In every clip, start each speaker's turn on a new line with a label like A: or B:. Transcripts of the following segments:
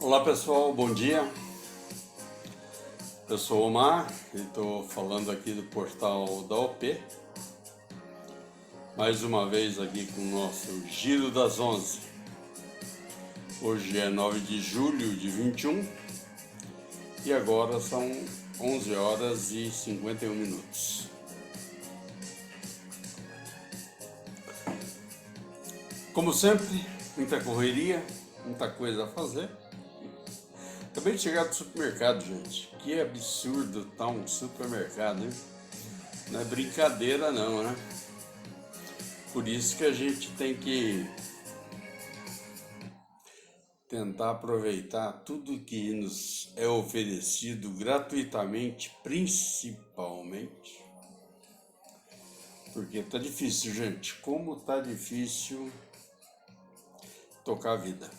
A: Olá pessoal, bom dia. Eu sou o Omar e estou falando aqui do portal da OP. Mais uma vez aqui com o nosso Giro das 11. Hoje é 9 de julho de 21 e agora são 11 horas e 51 minutos. Como sempre, muita correria, muita coisa a fazer. Acabei de chegar do supermercado, gente. Que absurdo tá um supermercado, hein? Não é brincadeira não, né? Por isso que a gente tem que tentar aproveitar tudo que nos é oferecido gratuitamente, principalmente. Porque tá difícil, gente. Como tá difícil tocar a vida.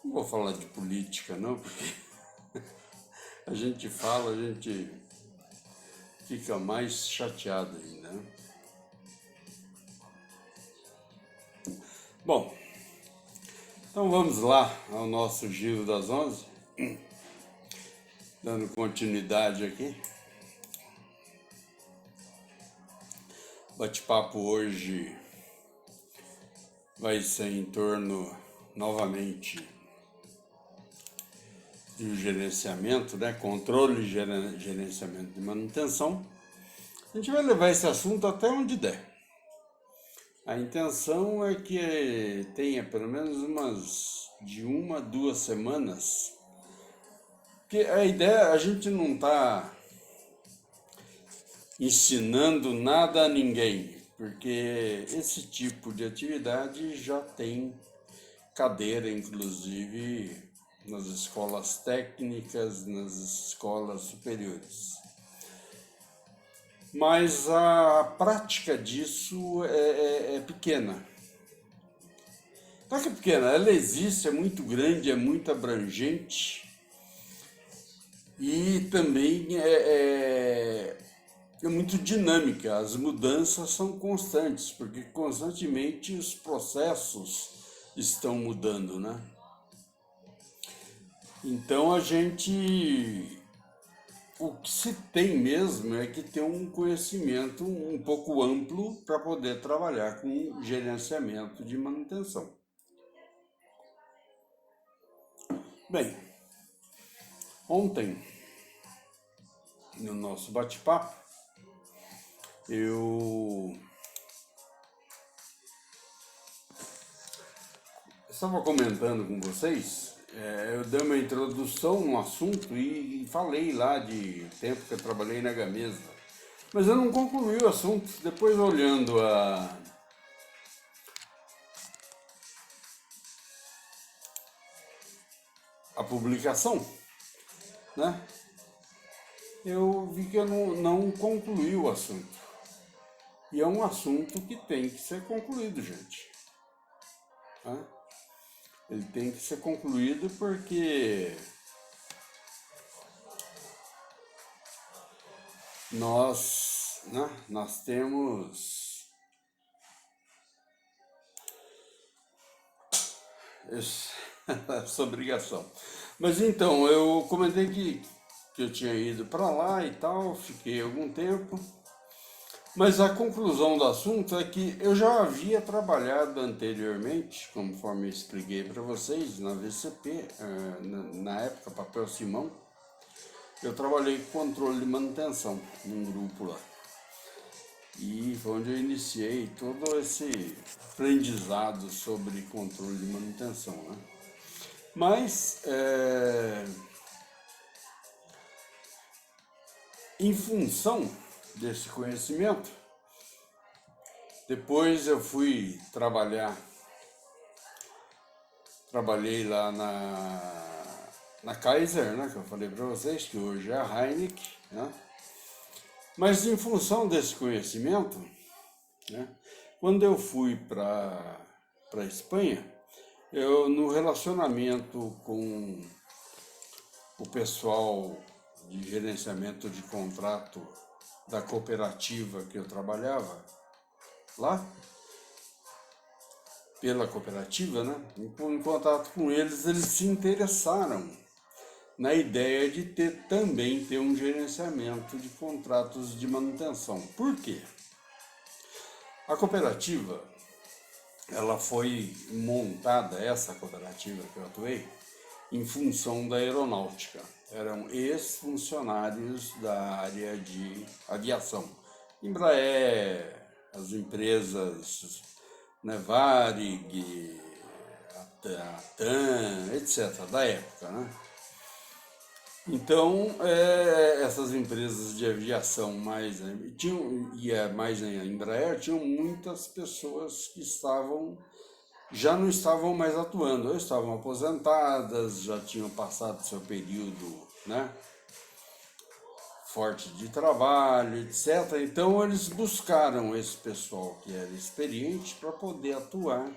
A: Não vou falar de política, não, porque a gente fala, a gente fica mais chateado ainda, né? Bom, então vamos lá ao nosso Giro das 11, dando continuidade aqui. Bate-papo hoje vai ser em torno, novamente, do gerenciamento, né? Controle e gerenciamento de manutenção. A gente vai levar esse assunto até onde der. A intenção é que tenha pelo menos de 2 semanas, porque a ideia, a gente não está ensinando nada a ninguém, porque esse tipo de atividade já tem cadeira, inclusive, nas escolas técnicas, nas escolas superiores. Mas a prática disso é pequena. Não é que é pequena, ela existe, é muito grande, é muito abrangente e também é muito dinâmica. As mudanças são constantes, porque constantemente os processos estão mudando, né? Então o que se tem mesmo é que ter um conhecimento um pouco amplo para poder trabalhar com gerenciamento de manutenção. Bem, ontem, no nosso bate-papo, eu estava comentando com vocês, eu dei uma introdução no assunto e falei lá de tempo que eu trabalhei na Gamesa, mas eu não concluí o assunto. Depois, olhando a publicação, né, eu vi que eu não concluí o assunto. E é um assunto que tem que ser concluído, gente. Né? Ele tem que ser concluído porque nós temos essa obrigação. Mas então, eu comentei que eu tinha ido para lá e tal, fiquei algum tempo. Mas a conclusão do assunto é que eu já havia trabalhado anteriormente, conforme eu expliquei para vocês, na VCP, na época, papel Simão. Eu trabalhei com controle de manutenção num grupo lá. E foi onde eu iniciei todo esse aprendizado sobre controle de manutenção, né? Mas, em função desse conhecimento, depois eu fui trabalhei lá na Kaiser, né, que eu falei para vocês, que hoje é a Heineken, né? Mas em função desse conhecimento, né, quando eu fui para a Espanha, eu, no relacionamento com o pessoal de gerenciamento de contrato da cooperativa que eu trabalhava lá, pela cooperativa, né? Em contato com eles, eles se interessaram na ideia de também ter um gerenciamento de contratos de manutenção. Por quê? A cooperativa, ela foi montada, essa cooperativa que eu atuei, em função da aeronáutica. Eram ex-funcionários da área de aviação. Embraer, as empresas, né, Varig, a TAM, etc., da época, né? Então, essas empresas de aviação mais a Embraer, tinham muitas pessoas que já não estavam mais atuando, ou estavam aposentadas, já tinham passado seu período, né, forte de trabalho, etc. Então, eles buscaram esse pessoal que era experiente para poder atuar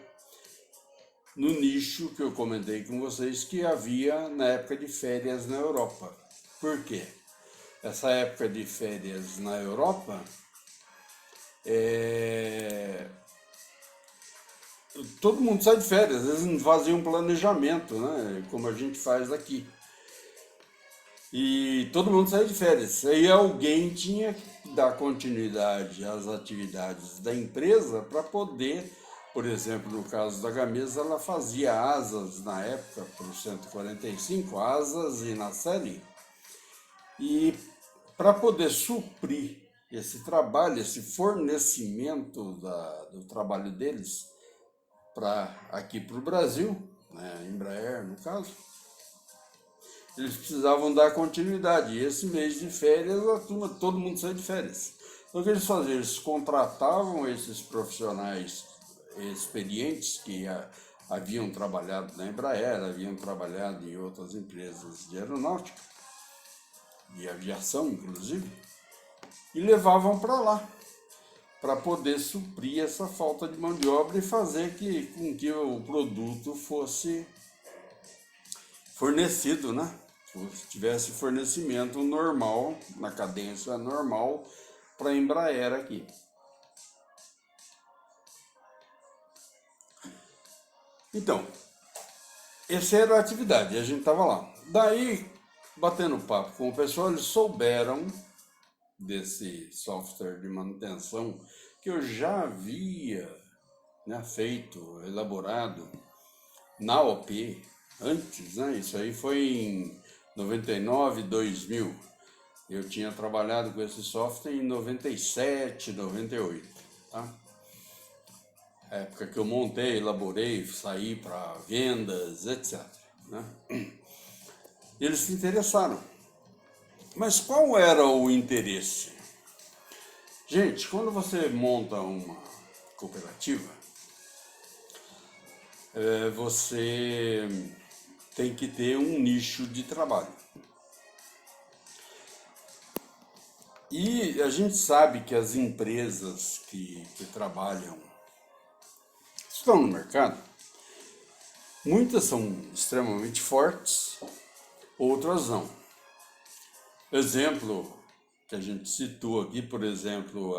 A: no nicho que eu comentei com vocês que havia na época de férias na Europa. Por quê? Essa época de férias na Europa, todo mundo sai de férias, eles não faziam um planejamento, né? Como a gente faz aqui. E todo mundo sai de férias. Aí alguém tinha que dar continuidade às atividades da empresa para poder, por exemplo, no caso da Gamesa, ela fazia asas na época para o 145, asas e na série. E para poder suprir esse trabalho, esse fornecimento do trabalho deles aqui para o Brasil, né, Embraer no caso, eles precisavam dar continuidade. E esse mês de férias, todo mundo sai de férias. Então o que eles faziam? Eles contratavam esses profissionais experientes que haviam trabalhado na Embraer, haviam trabalhado em outras empresas de aeronáutica, de aviação inclusive, e levavam para lá, para poder suprir essa falta de mão de obra e fazer com que o produto fosse fornecido, né? Tivesse fornecimento normal, na cadência normal, para a Embraer aqui. Então, essa era a atividade, a gente estava lá. Daí, batendo papo com o pessoal, eles souberam desse software de manutenção que eu já havia, né, feito, elaborado na OP antes, né? Isso aí foi em 99, 2000. Eu tinha trabalhado com esse software em 97, 98, tá? Época que eu montei, elaborei, saí para vendas, etc, né? Eles se interessaram. Mas qual era o interesse? Gente, quando você monta uma cooperativa, você tem que ter um nicho de trabalho. E a gente sabe que as empresas que trabalham, estão no mercado, muitas são extremamente fortes, outras não. Exemplo que a gente citou aqui, por exemplo,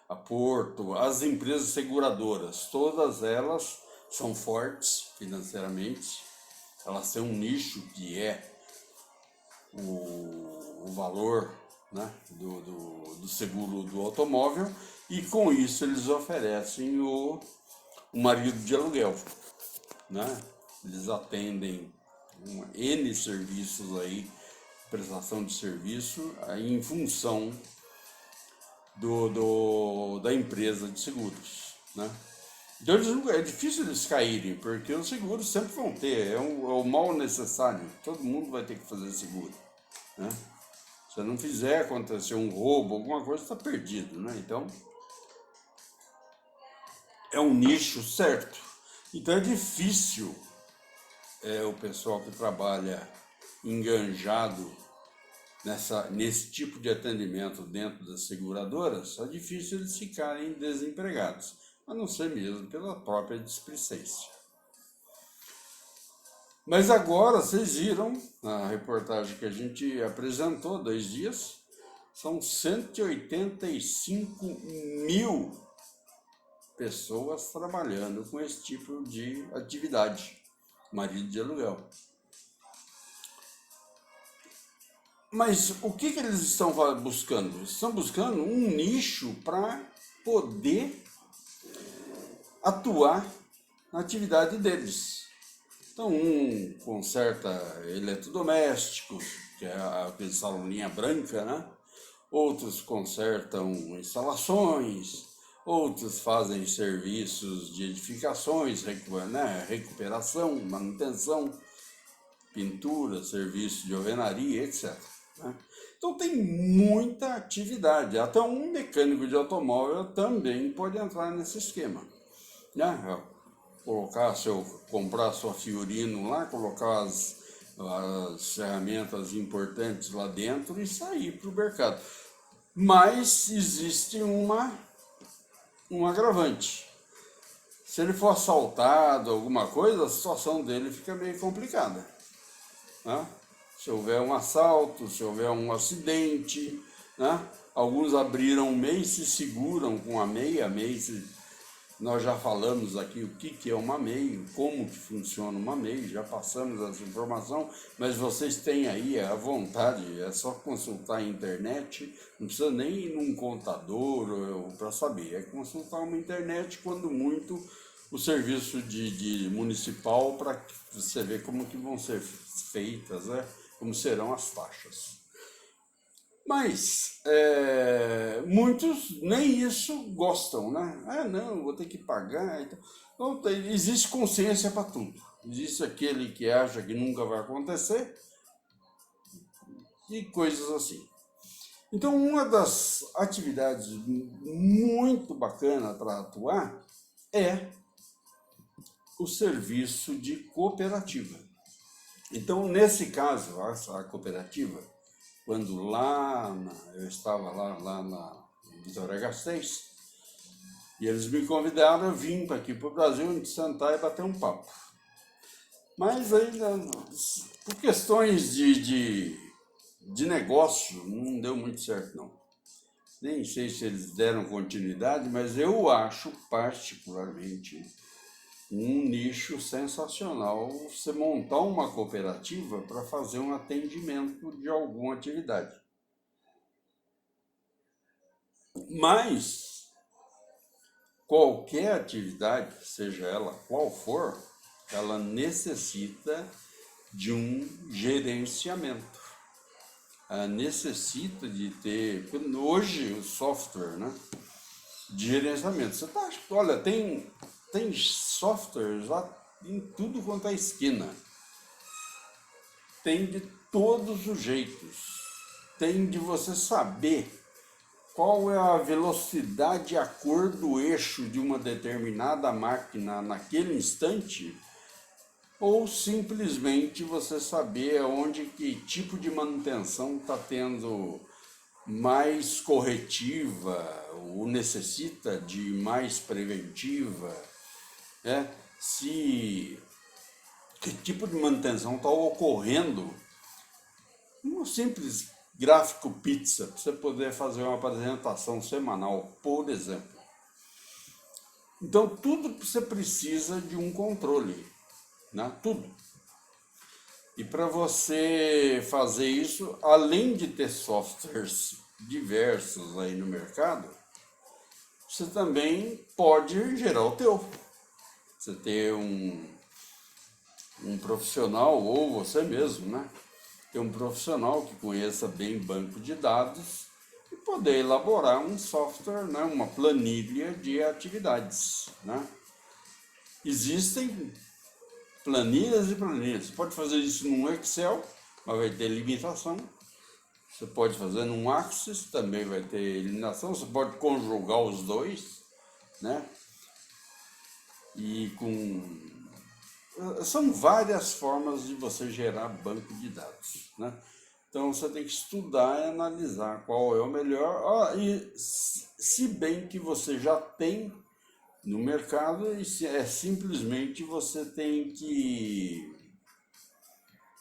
A: a Porto, as empresas seguradoras, todas elas são fortes financeiramente, elas têm um nicho que é o valor, né, do seguro do automóvel, e com isso eles oferecem o marido de aluguel, né? Eles atendem N serviços aí, prestação de serviço aí em função da empresa de seguros, né? Então é difícil eles caírem, porque os seguros sempre vão ter, é o mal necessário, todo mundo vai ter que fazer seguro, né? Se não fizer, acontecer um roubo, alguma coisa, está perdido, né? Então, é um nicho certo. Então é difícil o pessoal que trabalha enganjado nesse tipo de atendimento dentro das seguradoras, é difícil eles ficarem desempregados, a não ser mesmo pela própria displicência. Mas agora, vocês viram na reportagem que a gente apresentou, 2 dias, são 185 mil pessoas trabalhando com esse tipo de atividade, marido de aluguel. Mas o que eles estão buscando? Estão buscando um nicho para poder atuar na atividade deles. Então, um conserta eletrodomésticos, que é aquele saloninha branca, né? Outros consertam instalações, outros fazem serviços de edificações, né? Recuperação, manutenção, pintura, serviço de alvenaria, etc. Né? Então tem muita atividade. Até um mecânico de automóvel também pode entrar nesse esquema. Né? Comprar sua Fiorino lá, colocar as ferramentas importantes lá dentro e sair para o mercado. Mas existe um agravante. Se ele for assaltado, alguma coisa, a situação dele fica meio complicada. Né? Se houver um assalto, se houver um acidente, né? Alguns abriram um MEI, se seguram com a MEI. A MEI, nós já falamos aqui o que é uma MEI, como que funciona uma MEI, já passamos essa informação, mas vocês têm aí à vontade, é só consultar a internet, não precisa nem ir num contador para saber, é consultar uma internet, quando muito, o serviço de municipal, para você ver como que vão ser feitas, né? Como serão as taxas. Mas muitos nem isso gostam, né? Ah, não, vou ter que pagar. Então, existe consciência para tudo. Existe aquele que acha que nunca vai acontecer e coisas assim. Então, uma das atividades muito bacana para atuar é o serviço de cooperativa. Então, nesse caso, a cooperativa, quando eu estava lá na Vitória Gasteiz, e eles me convidaram, eu vim para aqui para o Brasil, a gente sentar e bater um papo. Mas ainda, por questões de negócio, não deu muito certo, não. Nem sei se eles deram continuidade, mas eu acho particularmente um nicho sensacional você montar uma cooperativa para fazer um atendimento de alguma atividade. Mas qualquer atividade, seja ela qual for, ela necessita de um gerenciamento. Ela necessita de ter, hoje o software, né, de gerenciamento. Você tá, olha, tem softwares lá em tudo quanto é esquina. Tem de todos os jeitos. Tem de você saber qual é a velocidade a cor do eixo de uma determinada máquina naquele instante, ou simplesmente você saber onde, que tipo de manutenção está tendo mais corretiva ou necessita de mais preventiva, né? Que tipo de manutenção está ocorrendo. Um simples gráfico pizza, para você poder fazer uma apresentação semanal, por exemplo. Então, tudo você precisa de um controle, né? Tudo. E para você fazer isso, além de ter softwares diversos aí no mercado, você também pode gerar o teu. Você ter um profissional, ou você mesmo, né? Ter um profissional que conheça bem banco de dados e poder elaborar um software, né? Uma planilha de atividades, né? Existem planilhas e planilhas. Você pode fazer isso num Excel, mas vai ter limitação. Você pode fazer num Access, também vai ter limitação. Você pode conjugar os dois, né? E são várias formas de você gerar banco de dados, né? Então você tem que estudar e analisar qual é o melhor. E se bem que você já tem no mercado, simplesmente você tem que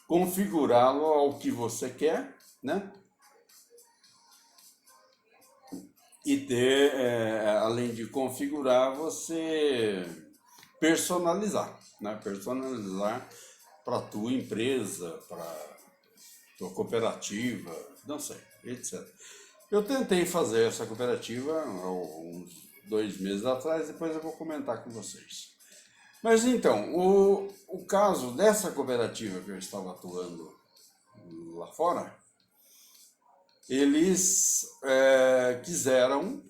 A: configurá-lo ao que você quer, né? e ter, além de configurar, você personalizar, né? Personalizar para a tua empresa, para tua cooperativa, não sei, etc. Eu tentei fazer essa cooperativa há uns 2 meses atrás, depois eu vou comentar com vocês. Mas então, o caso dessa cooperativa que eu estava atuando lá fora, eles quiseram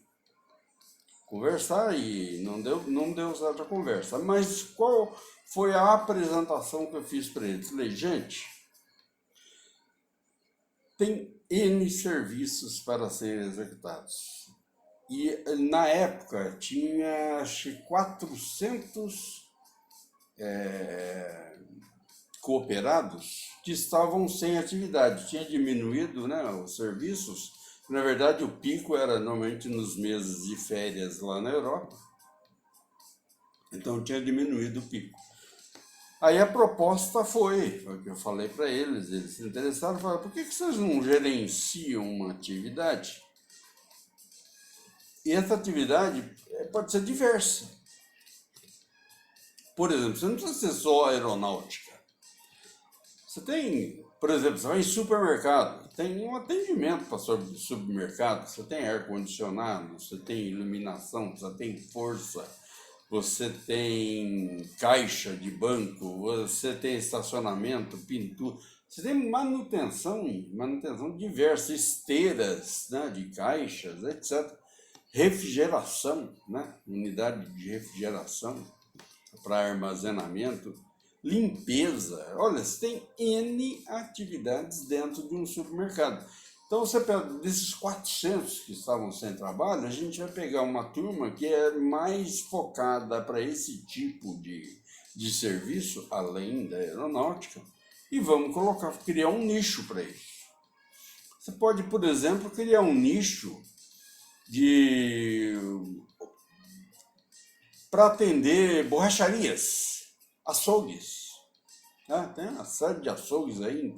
A: conversar e não deu certa conversa. Mas qual foi a apresentação que eu fiz para eles? Falei, gente, tem N serviços para serem executados. E na época tinha acho que 400 cooperados que estavam sem atividade. Tinha diminuído, né, os serviços. Na verdade, o pico era normalmente nos meses de férias lá na Europa. Então tinha diminuído o pico. Aí a proposta foi o que eu falei para eles se interessaram, falaram, por que vocês não gerenciam uma atividade? E essa atividade pode ser diversa. Por exemplo, você não precisa ser só aeronáutica. Você tem, por exemplo, você vai em supermercado, tem um atendimento para supermercado, você tem ar-condicionado, você tem iluminação, você tem força, você tem caixa de banco, você tem estacionamento, pintura, você tem manutenção diversa, esteiras, né, de caixas, etc. Refrigeração, né, unidade de refrigeração para armazenamento, limpeza. Olha, você tem N atividades dentro de um supermercado. Então, você pega desses 400 que estavam sem trabalho, a gente vai pegar uma turma que é mais focada para esse tipo de serviço, além da aeronáutica, e vamos criar um nicho para isso. Você pode, por exemplo, criar um nicho para atender borracharias, açougues. Né? Tem uma série de açougues aí em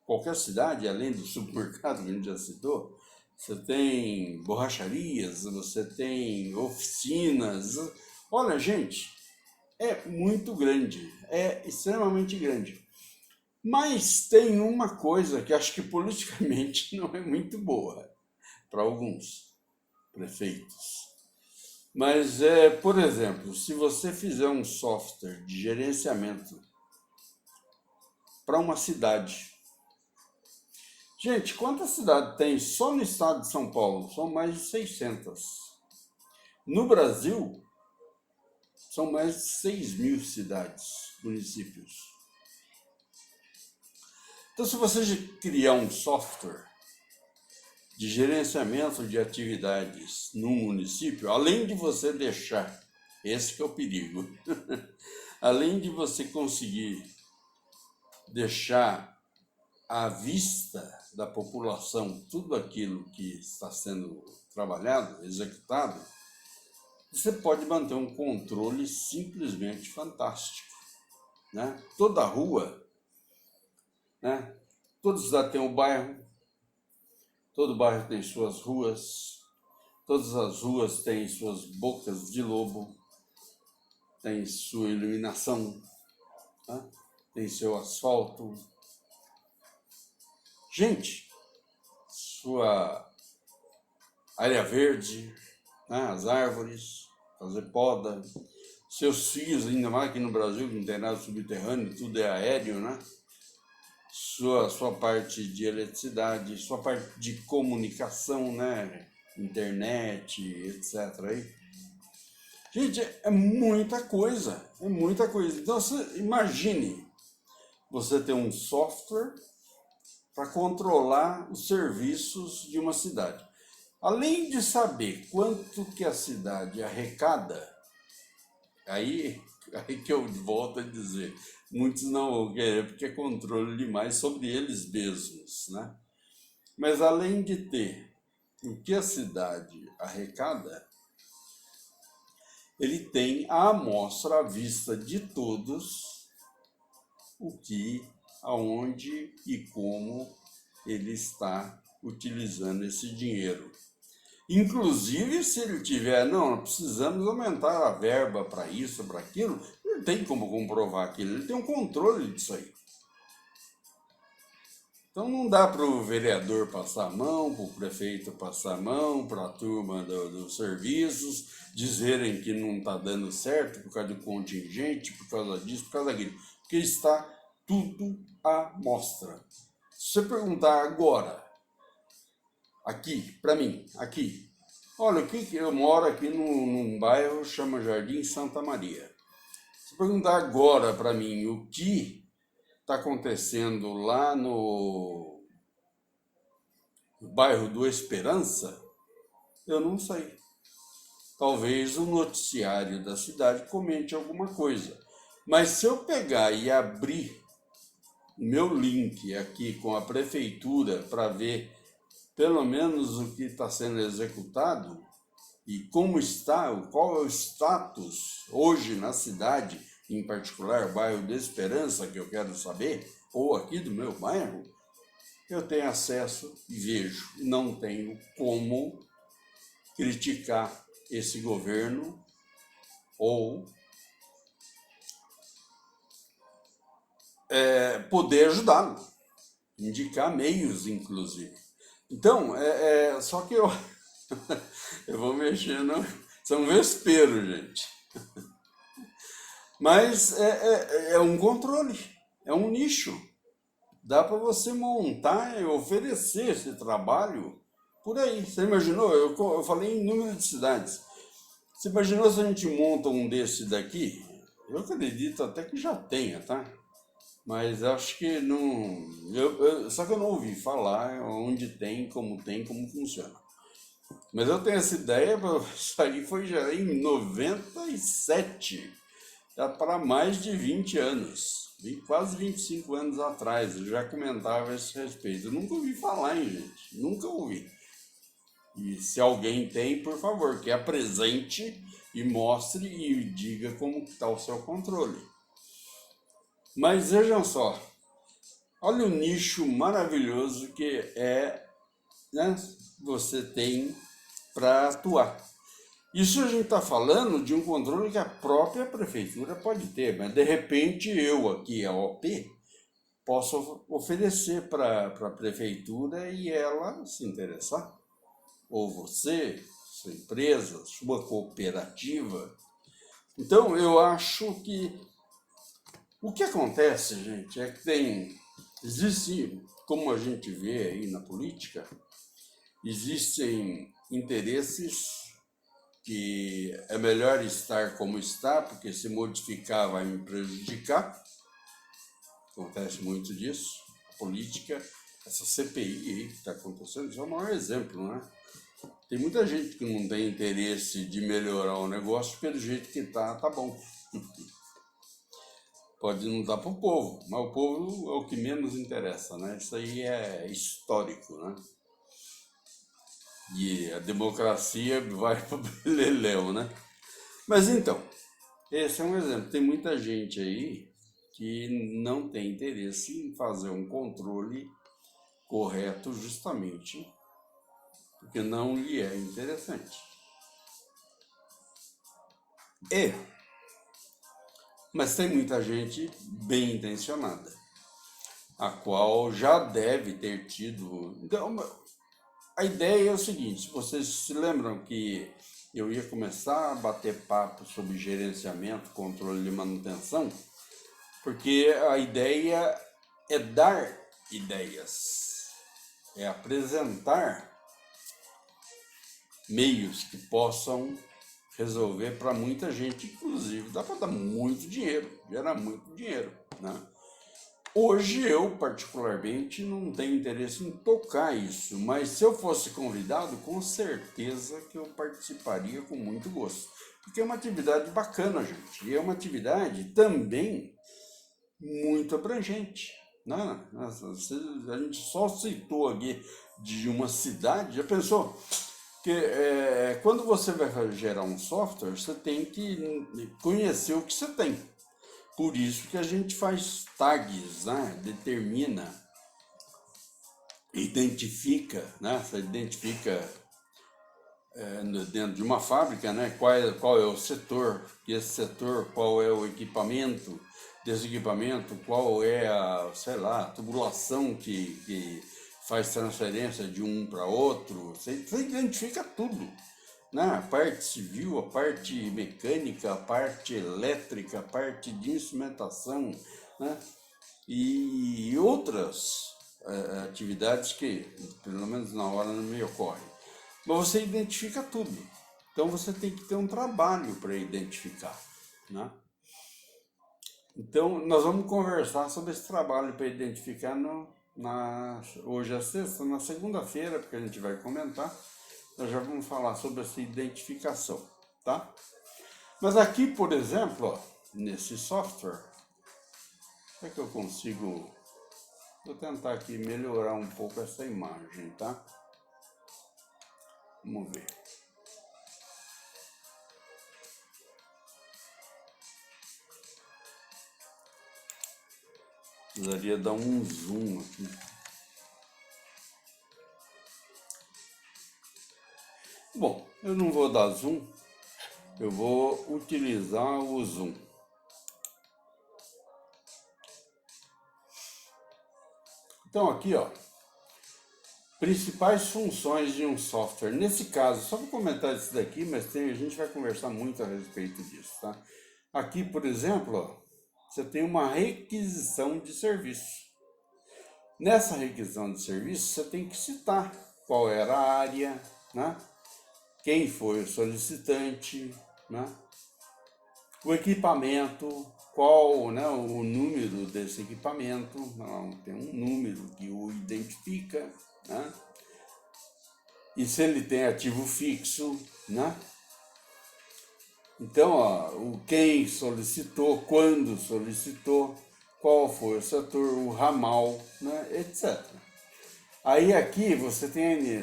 A: qualquer cidade, além do supermercado que a gente já citou. Você tem borracharias, você tem oficinas. Olha, gente, é muito grande, é extremamente grande. Mas tem uma coisa que acho que politicamente não é muito boa para alguns prefeitos. Mas, por exemplo, se você fizer um software de gerenciamento para uma cidade. Gente, quantas cidades tem só no estado de São Paulo? São mais de 600. No Brasil, são mais de 6.000 cidades, municípios. Então, se você criar um software de gerenciamento de atividades num município, além de você deixar, esse que é o perigo, além de você conseguir deixar à vista da população tudo aquilo que está sendo trabalhado, executado, você pode manter um controle simplesmente fantástico. Né? Toda rua, né? Toda cidade tem um bairro, todo bairro tem suas ruas, todas as ruas têm suas bocas de lobo, tem sua iluminação, né? Tem seu asfalto. Gente, sua área verde, né? As árvores, fazer poda, seus fios, ainda mais aqui no Brasil, que não tem nada subterrâneo, tudo é aéreo, né? Sua parte de eletricidade, sua parte de comunicação, né? Internet, etc. Aí. Gente, é muita coisa, é muita coisa. Então, imagine você ter um software para controlar os serviços de uma cidade. Além de saber quanto que a cidade arrecada, aí que eu volto a dizer, muitos não vão querer porque é controle demais sobre eles mesmos, né? Mas além de ter o que a cidade arrecada, ele tem a amostra à vista de todos o que, aonde e como ele está utilizando esse dinheiro. Inclusive, se ele tiver, não, precisamos aumentar a verba para isso, para aquilo, ele tem como comprovar aquilo, ele tem um controle disso aí. Então não dá para o vereador passar a mão, para o prefeito passar a mão, para a turma dos serviços, dizerem que não está dando certo por causa do contingente, por causa disso, por causa daquilo, porque está tudo à mostra. Se você perguntar agora, aqui, para mim, aqui, olha, o que eu moro aqui num bairro que chama Jardim Santa Maria. Se perguntar agora para mim o que está acontecendo lá no bairro do Esperança, eu não sei. Talvez o noticiário da cidade comente alguma coisa. Mas se eu pegar e abrir o meu link aqui com a prefeitura para ver pelo menos o que está sendo executado e como está, qual é o status hoje na cidade, em particular, bairro de Esperança, que eu quero saber, ou aqui do meu bairro, eu tenho acesso e vejo. Não tenho como criticar esse governo ou poder ajudá-lo, indicar meios, inclusive. Então, só que eu, eu vou mexendo, são vesperos, gente. Mas é um controle, é um nicho. Dá para você montar e oferecer esse trabalho por aí. Você imaginou? Eu falei em número de cidades. Você imaginou se a gente monta um desse daqui? Eu acredito até que já tenha, tá? Mas acho que não. Só que eu não ouvi falar onde tem, como funciona. Mas eu tenho essa ideia, isso aí foi já em 97, já para mais de 20 anos, quase 25 anos atrás, eu já comentava a esse respeito. Eu nunca ouvi falar, hein, gente? Nunca ouvi. E se alguém tem, por favor, que apresente e mostre e diga como está o seu controle. Mas vejam só, olha o nicho maravilhoso que né, você tem para atuar. Isso a gente está falando de um controle que a própria prefeitura pode ter, mas de repente eu aqui, a OP, posso oferecer para a prefeitura e ela se interessar. Ou você, sua empresa, sua cooperativa. Então eu acho que o que acontece, gente, é que existe, como a gente vê aí na política, existem interesses que é melhor estar como está, porque se modificar vai me prejudicar. Acontece muito disso. A política, essa CPI aí que está acontecendo, isso é o maior exemplo, né? Tem muita gente que não tem interesse de melhorar o negócio, porque do jeito que tá bom. Pode não dar para o povo, mas o povo é o que menos interessa, né? Isso aí é histórico, né? E a democracia vai para o beleléu, né? Mas então, esse é um exemplo. Tem muita gente aí que não tem interesse em fazer um controle correto justamente porque não lhe é interessante. Mas tem muita gente bem intencionada, a qual já deve ter tido. Então, a ideia é o seguinte: vocês se lembram que eu ia começar a bater papo sobre gerenciamento, controle e manutenção, porque a ideia é dar ideias, é apresentar meios que possam resolver para muita gente, inclusive dá para dar muito dinheiro, gerar muito dinheiro, né? Hoje eu particularmente não tenho interesse em tocar isso, mas se eu fosse convidado, com certeza que eu participaria com muito gosto, porque é uma atividade bacana, gente, e é uma atividade também muito abrangente, né? A gente só citou aqui de uma cidade, já pensou? Porque quando você vai gerar um software, você tem que conhecer o que você tem. Por isso que a gente faz tags, né? Determina, identifica, né? Você identifica dentro de uma fábrica, né? Qual é o setor, e esse setor, qual é o equipamento desse equipamento, qual é a, sei lá, a tubulação que faz transferência de um para outro, você identifica tudo, né? A parte civil, a parte mecânica, a parte elétrica, a parte de instrumentação, né? E outras atividades que, pelo menos na hora, não me ocorrem. Mas você identifica tudo. Então você tem que ter um trabalho para identificar, né? Então nós vamos conversar sobre esse trabalho para identificar hoje é sexta, na segunda-feira, porque a gente vai comentar, nós já vamos falar sobre essa identificação, tá? Mas aqui, por exemplo, ó, nesse software, é que eu consigo, vou tentar aqui melhorar um pouco essa imagem, tá? Vamos ver. Precisaria dar um zoom aqui. Bom, eu não vou dar zoom, eu vou utilizar o zoom. Então aqui, ó, principais funções de um software. Nesse caso, só vou comentar isso daqui, mas a gente vai conversar muito a respeito disso, tá? Aqui, por exemplo, ó, você tem uma requisição de serviço. Nessa requisição de serviço, você tem que citar qual era a área, né? Quem foi o solicitante, né? O equipamento, qual, né, o número desse equipamento, tem um número que o identifica, né? E se ele tem ativo fixo, né? Então, ó, quem solicitou, quando solicitou, qual foi o setor, o ramal, né, etc. Aí aqui você tem,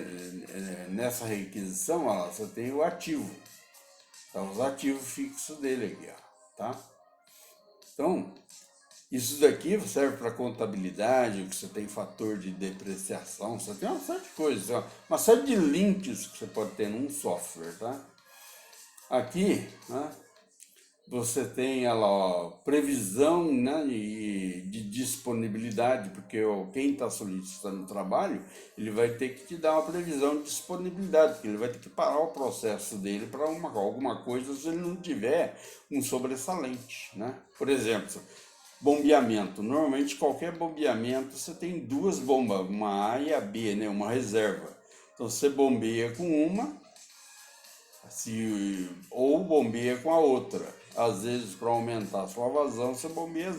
A: nessa requisição, ó, você tem o ativo, tá, os ativos fixos dele aqui, ó, tá? Então, isso daqui serve para contabilidade, que você tem fator de depreciação, você tem uma série de coisas, ó, uma série de links que você pode ter num software, tá? Aqui, né, você tem ela, ó, previsão, né, de disponibilidade, porque quem está solicitando o trabalho, ele vai ter que te dar uma previsão de disponibilidade, porque ele vai ter que parar o processo dele para alguma coisa se ele não tiver um sobressalente, né? Por exemplo, bombeamento. Normalmente qualquer bombeamento você tem duas bombas, uma A e a B, né, uma reserva. Então você bombeia com uma, ou bombeia com a outra. Às vezes, para aumentar a sua vazão, você bombeia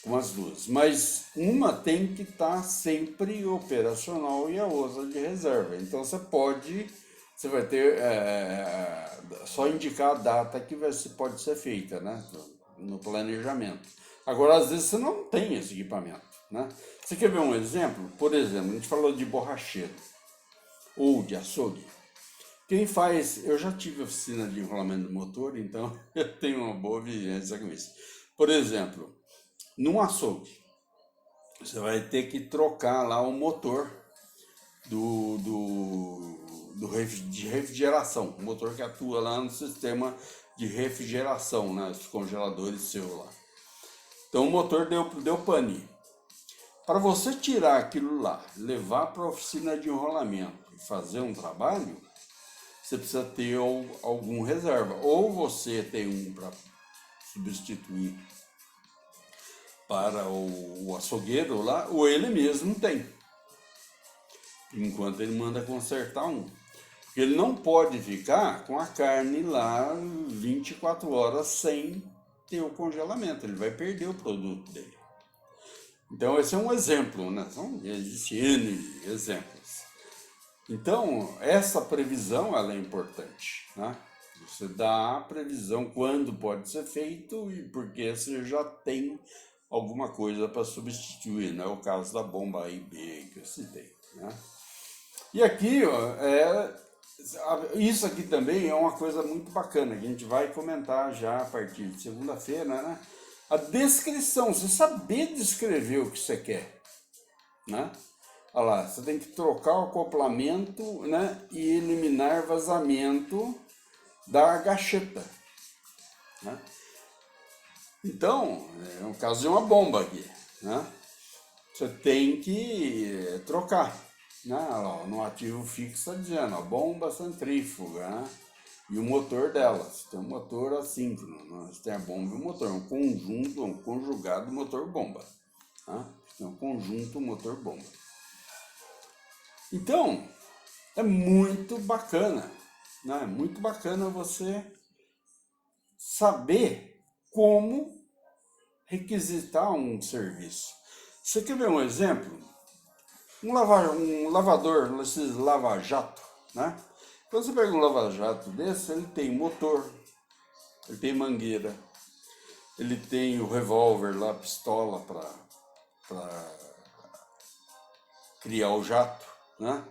A: com as duas. Mas uma tem que estar sempre operacional e a outra de reserva. Então você vai ter só indicar a data que pode ser feita, né, no planejamento. Agora, às vezes você não tem esse equipamento, né? Você quer ver um exemplo? Por exemplo, a gente falou de borracheiro ou de açougue. Quem faz, eu já tive oficina de enrolamento do motor, então eu tenho uma boa vivência com isso. Por exemplo, num açougue, você vai ter que trocar lá o motor de refrigeração, o motor que atua lá no sistema de refrigeração, né, os congeladores seu lá. Então o motor deu pane. Para você tirar aquilo lá, levar para a oficina de enrolamento e fazer um trabalho, você precisa ter algum reserva. Ou você tem um para substituir para o açougueiro lá, ou ele mesmo tem. Enquanto ele manda consertar um. Porque ele não pode ficar com a carne lá 24 horas sem ter o congelamento. Ele vai perder o produto dele. Então esse é um exemplo, né? Existem N exemplos. Então, essa previsão ela é importante, né? Você dá a previsão quando pode ser feito e porque você já tem alguma coisa para substituir, não é o caso da bomba A e B que eu citei, né? E aqui, ó, isso aqui também é uma coisa muito bacana, que a gente vai comentar já a partir de segunda-feira, né? A descrição, você saber descrever o que você quer, né? Olha lá, você tem que trocar o acoplamento, né, e eliminar vazamento da gacheta, né? Então, é um caso de uma bomba aqui, né? Você tem que trocar, né? Ó, no ativo fixo está dizendo, a bomba centrífuga, né? E o motor dela. Você tem um motor assíncrono, né? Você tem a bomba e o motor, um conjunto, um conjugado motor-bomba, né? É um conjunto motor-bomba. Então, é muito bacana, né? É muito bacana você saber como requisitar um serviço. Você quer ver um exemplo? Um lavador, esses lava-jato, né? Quando você pega um lava-jato desse, ele tem motor, ele tem mangueira, ele tem o revólver lá, pistola para criar o jato, né?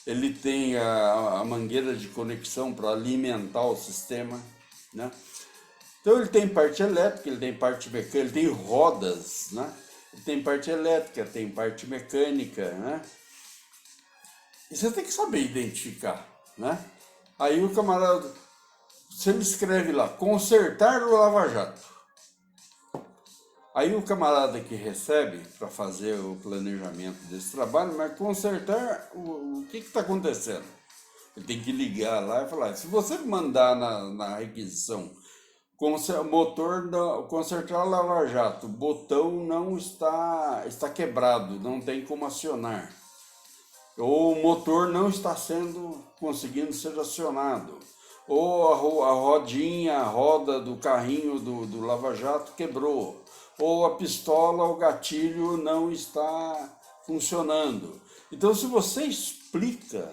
A: Ele tem a mangueira de conexão para alimentar o sistema, né? Então ele tem parte elétrica, ele tem parte mecânica, ele tem rodas, né? Ele tem parte elétrica, tem parte mecânica, né? E você tem que saber identificar, né? Aí o camarada, você me escreve lá, consertar o lava-jato. Aí o camarada que recebe para fazer o planejamento desse trabalho, mas consertar o que está acontecendo? Ele tem que ligar lá e falar, se você mandar na requisição motor consertar lava-jato, o botão não está quebrado, não tem como acionar. Ou o motor não está conseguindo ser acionado. Ou a rodinha, a roda do carrinho do lava-jato quebrou. Ou a pistola, o gatilho não está funcionando. Então, se você explica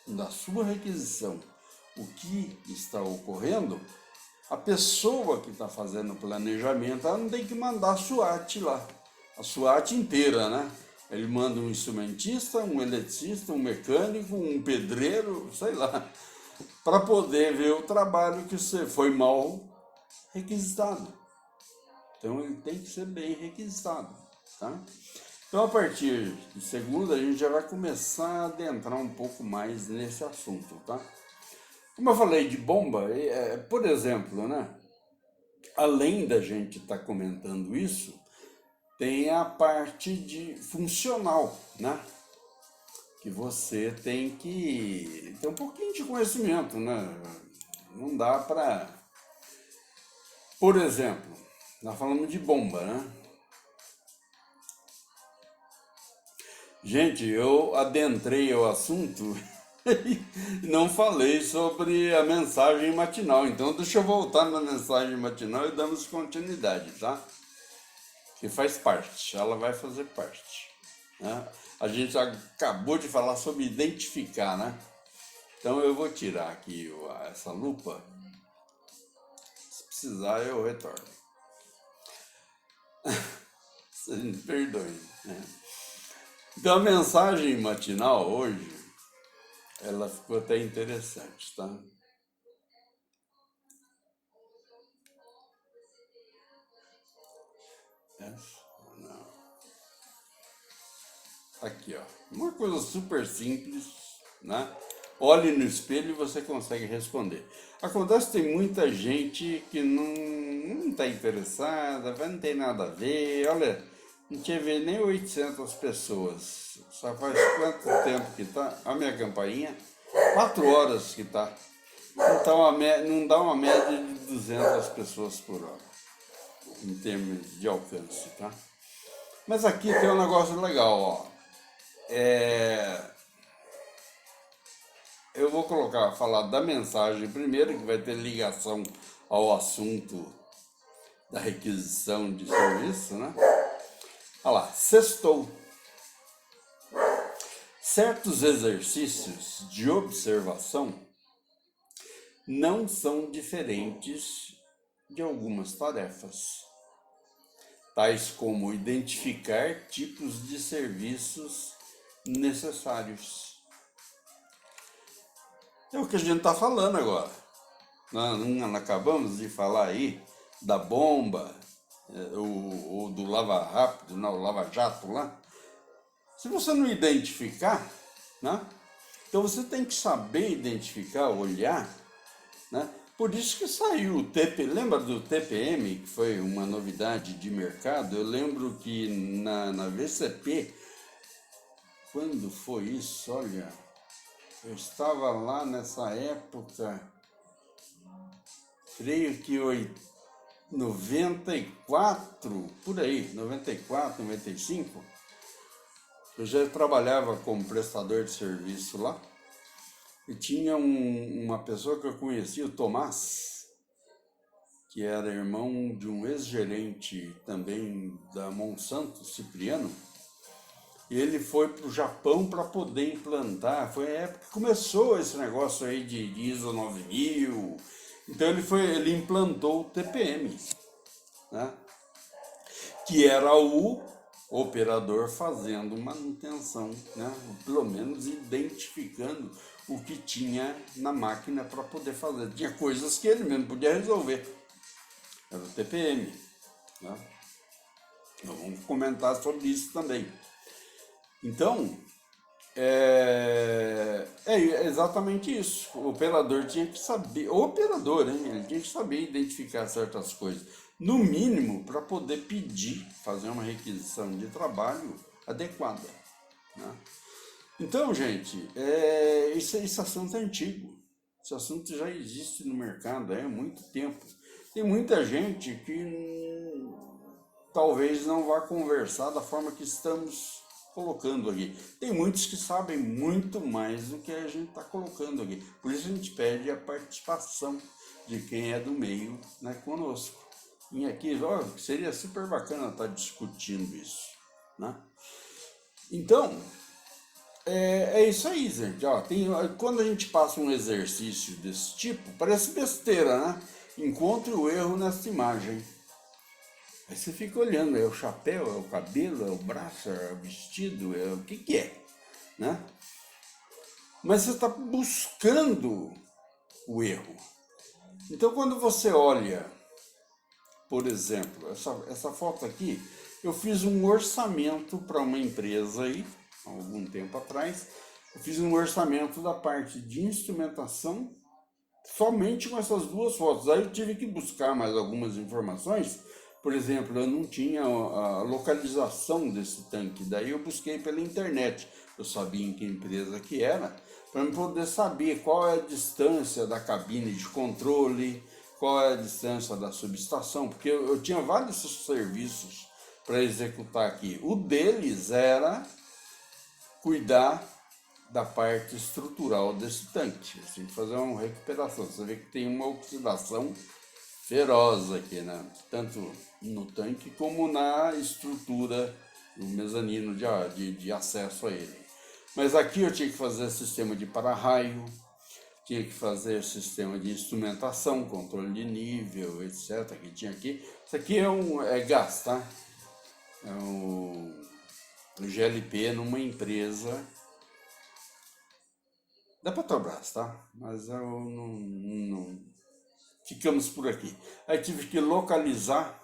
A: na sua requisição o que está ocorrendo, a pessoa que está fazendo o planejamento, ela não tem que mandar a SWAT lá, a SWAT inteira, né? Ele manda um instrumentista, um eletricista, um mecânico, um pedreiro, sei lá, para poder ver o trabalho que você foi mal requisitado. Então ele tem que ser bem requisitado, tá? Então a partir de segunda a gente já vai começar a adentrar um pouco mais nesse assunto, tá? Como eu falei de bomba, por exemplo, né? Além da gente estar comentando isso, tem a parte de funcional, né? Que você tem que ter um pouquinho de conhecimento, né? Não dá para... Por exemplo, nós falamos de bomba, né? Gente, eu adentrei o assunto e não falei sobre a mensagem matinal. Então, deixa eu voltar na mensagem matinal e damos continuidade, tá? Que faz parte, ela vai fazer parte, né? A gente acabou de falar sobre identificar, né? Então, eu vou tirar aqui essa lupa. Se precisar, eu retorno. Vocês me perdoem, né? Então, a mensagem matinal hoje, ela ficou até interessante, tá? Essa? Não. Aqui, ó. Uma coisa super simples, né? Olhe no espelho e você consegue responder. Acontece que tem muita gente que não está interessada, não tem nada a ver. Olha, não tinha ver nem 800 pessoas. Só faz quanto tempo que tá? A minha campainha, 4 horas que tá. Então não dá uma média de 200 pessoas por hora, em termos de alcance, tá? Mas aqui tem um negócio legal, ó. Eu vou falar da mensagem primeiro, que vai ter ligação ao assunto da requisição de serviço, né? Olha lá, sextou. Certos exercícios de observação não são diferentes de algumas tarefas, tais como identificar tipos de serviços necessários. É o que a gente está falando agora. Nós acabamos de falar aí da bomba, ou do lava rápido, não, o lava jato lá. Se você não identificar, né? Então você tem que saber identificar, olhar, né? Por isso que saiu o TP, lembra do TPM, que foi uma novidade de mercado? Eu lembro que na VCP, quando foi isso? Olha, eu estava lá nessa época, creio que 94, por aí, 94, 95, eu já trabalhava como prestador de serviço lá. E tinha uma pessoa que eu conhecia, o Tomás, que era irmão de um ex-gerente também da Monsanto, Cipriano. E ele foi para o Japão para poder implantar. Foi a época que começou esse negócio aí de ISO 9000. Então ele implantou o TPM, né? Que era o operador fazendo manutenção, né? Pelo menos identificando o que tinha na máquina para poder fazer. Tinha coisas que ele mesmo podia resolver. Era o TPM, né? Nós vamos comentar sobre isso também. Então, é exatamente isso. O operador tinha que saber, o operador, hein? Ele tinha que saber identificar certas coisas. No mínimo, para poder pedir, fazer uma requisição de trabalho adequada, né? Então, gente, esse assunto é antigo. Esse assunto já existe no mercado há muito tempo. Tem muita gente que talvez não vá conversar da forma que estamos colocando aqui. Tem muitos que sabem muito mais do que a gente está colocando aqui. Por isso a gente pede a participação de quem é do meio, né, conosco. E aqui, ó, seria super bacana estar discutindo isso, né? Então, é isso aí, gente. Ó, quando a gente passa um exercício desse tipo, parece besteira, né? Encontre o erro nessa imagem. Aí você fica olhando, é o chapéu, é o cabelo, é o braço, é o vestido, é o que é, né? Mas você está buscando o erro. Então, quando você olha, por exemplo, essa foto aqui, eu fiz um orçamento para uma empresa aí, há algum tempo atrás. Eu fiz um orçamento da parte de instrumentação somente com essas duas fotos. Aí eu tive que buscar mais algumas informações. Por exemplo, eu não tinha a localização desse tanque. Daí eu busquei pela internet. Eu sabia em que empresa que era, para eu poder saber qual é a distância da cabine de controle, qual é a distância da subestação, porque eu tinha vários serviços para executar aqui. O deles era cuidar da parte estrutural desse tanque. Você tem que fazer uma recuperação. Você vê que tem uma oxidação feroz aqui, né? Tanto no tanque como na estrutura do mezanino de acesso a ele. Mas aqui eu tinha que fazer sistema de para-raio, tinha que fazer sistema de instrumentação, controle de nível, etc. Que tinha aqui. Isso aqui é gás, tá? É um GLP numa empresa da Petrobras, tá? Mas eu não... Ficamos por aqui. Aí tive que localizar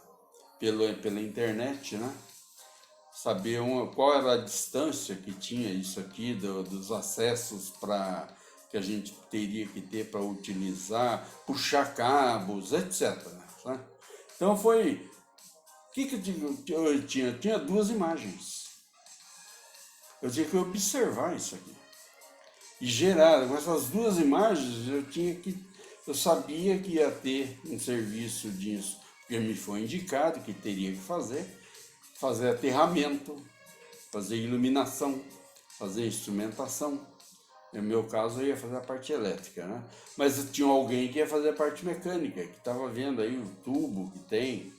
A: pela internet, né? Saber qual era a distância que tinha isso aqui, dos acessos que a gente teria que ter para utilizar, puxar cabos, etc. Né? Então foi... O que eu tinha? Eu tinha duas imagens. Eu tinha que observar isso aqui. E gerar, com essas duas imagens, eu sabia que ia ter um serviço disso, porque me foi indicado que teria que fazer aterramento, fazer iluminação, fazer instrumentação. No meu caso, eu ia fazer a parte elétrica, né? Mas tinha alguém que ia fazer a parte mecânica, que estava vendo aí o tubo que tem,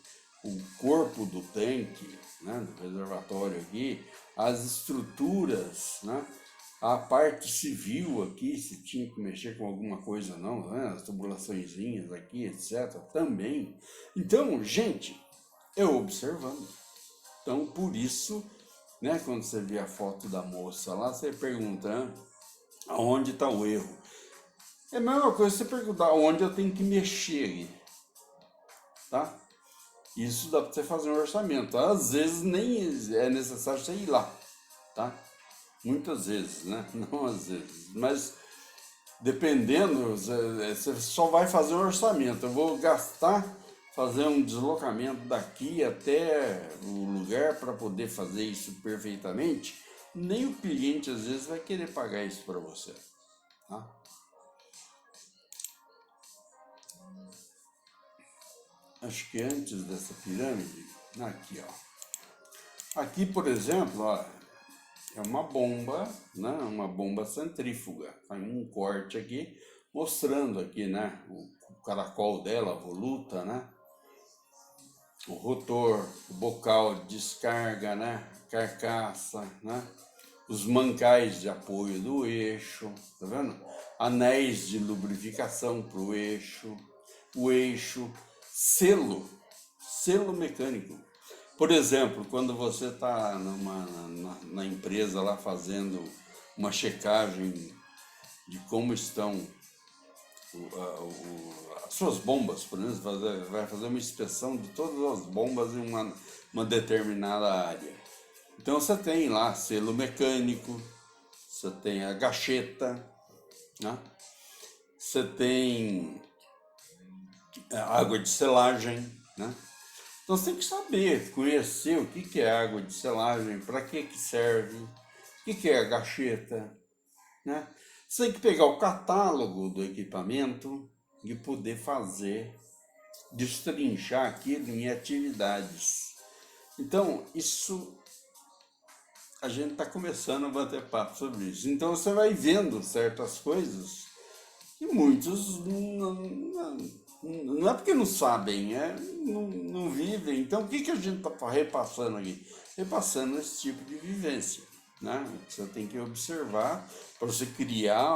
A: o corpo do tanque, né, do reservatório aqui, as estruturas, né? A parte civil aqui, se tinha que mexer com alguma coisa não, né? As tubulaçõezinhas aqui, etc. Também. Então, gente, eu observando. Então, por isso, né, quando você vê a foto da moça lá, você pergunta aonde está o erro. É a mesma coisa você perguntar onde eu tenho que mexer aqui, tá? Isso dá para você fazer um orçamento. Às vezes nem é necessário você ir lá, tá? muitas vezes, né? Não às vezes, mas dependendo, você só vai fazer um orçamento. Eu vou gastar, fazer um deslocamento daqui até o lugar para poder fazer isso perfeitamente. Nem o cliente às vezes vai querer pagar isso para você, tá? Acho que antes dessa pirâmide, aqui, ó. Aqui, por exemplo, ó, é uma bomba, né? Uma bomba centrífuga. Tem um corte aqui, mostrando aqui, né? O caracol dela, a voluta, né? O rotor, o bocal de descarga, né? Carcaça, né? Os mancais de apoio do eixo, tá vendo? Anéis de lubrificação para o eixo, selo mecânico. Por exemplo, quando você está na empresa lá fazendo uma checagem de como estão as suas bombas, por exemplo, vai fazer uma inspeção de todas as bombas em uma determinada área. Então você tem lá selo mecânico, você tem a gacheta, né? Você tem água de selagem, né? Então você tem que saber, conhecer o que é água de selagem, para que serve, o que é a gacheta, né? Você tem que pegar o catálogo do equipamento e poder fazer, destrinchar aquilo em atividades. Então, isso a gente está começando a bater papo sobre isso. Então você vai vendo certas coisas e muitos não é porque não sabem, não vivem. Então o que a gente está repassando aqui? Repassando esse tipo de vivência, né? Você tem que observar para você criar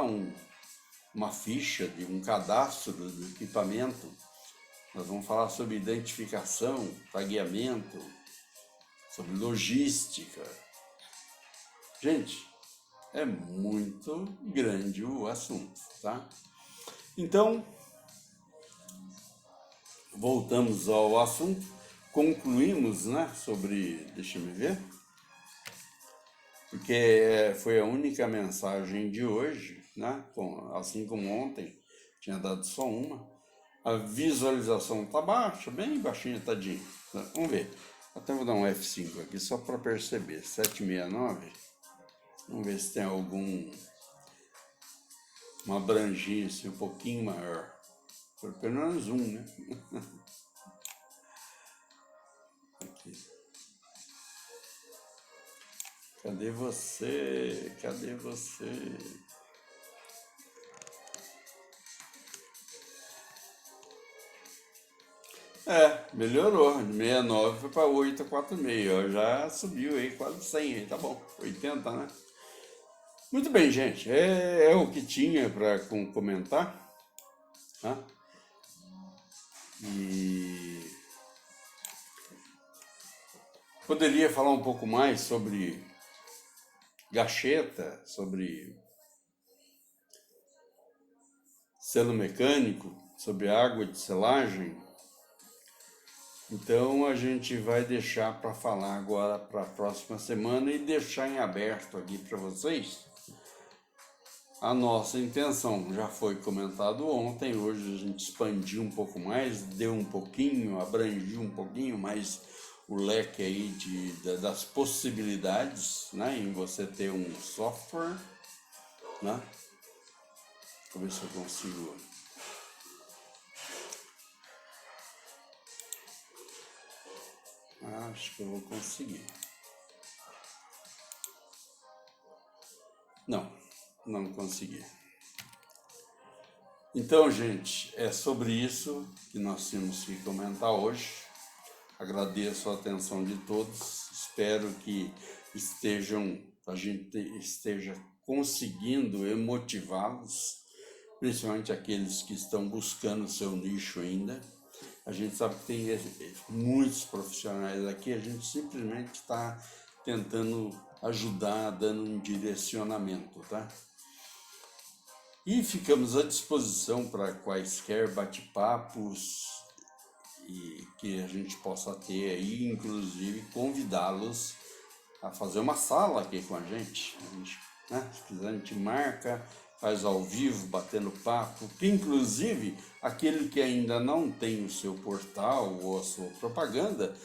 A: uma ficha de um cadastro do equipamento. Nós vamos falar sobre identificação, tagueamento, sobre logística. Gente, é muito grande o assunto, tá? Então, voltamos ao assunto, concluímos, né, sobre, deixa eu ver, porque foi a única mensagem de hoje, né, assim como ontem, tinha dado só uma, a visualização tá baixa, bem baixinha, tadinho, vamos ver, até vou dar um F5 aqui só para perceber, 769, vamos ver se tem uma abrangência um pouquinho maior, pelo menos um, né? Aqui. Cadê você? Cadê você? Melhorou. De 69 foi para 846. Ó, já subiu aí quase 100 aí, tá bom. 80, né? Muito bem, gente. É o que tinha para comentar. Tá? E poderia falar um pouco mais sobre gacheta, sobre selo mecânico, sobre água de selagem. Então a gente vai deixar para falar agora para a próxima semana e deixar em aberto aqui para vocês. A nossa intenção já foi comentado ontem, hoje a gente expandiu um pouco mais, deu um pouquinho, abrangiu um pouquinho mais o leque aí das possibilidades, né, em você ter um software, né? Vou ver se eu consigo. Acho que eu vou conseguir. Não consegui. Então, gente, é sobre isso que nós temos que comentar hoje. Agradeço a atenção de todos. Espero que a gente esteja conseguindo motivá-los, principalmente aqueles que estão buscando o seu nicho ainda. A gente sabe que tem muitos profissionais aqui, a gente simplesmente está tentando ajudar, dando um direcionamento, tá? E ficamos à disposição para quaisquer bate-papos e que a gente possa ter aí, inclusive convidá-los a fazer uma sala aqui com a gente. Né? Se quiser, a gente marca, faz ao vivo, batendo papo. Que, inclusive, aquele que ainda não tem o seu portal ou a sua propaganda,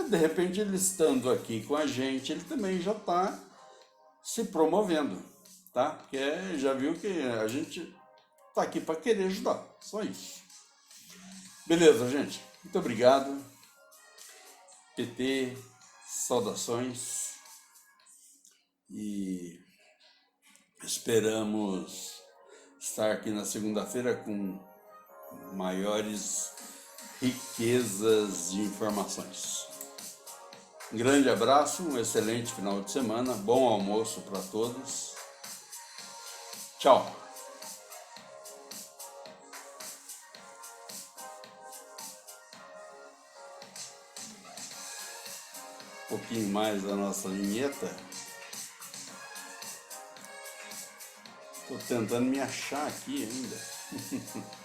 A: de repente, ele estando aqui com a gente, ele também já está se promovendo, tá? Porque já viu que a gente está aqui para querer ajudar, só isso. Beleza, gente? Muito obrigado. PT, saudações e esperamos estar aqui na segunda-feira com maiores riquezas de informações. Um grande abraço, um excelente final de semana, bom almoço para todos. Tchau. Um pouquinho mais da nossa vinheta. Estou tentando me achar aqui ainda.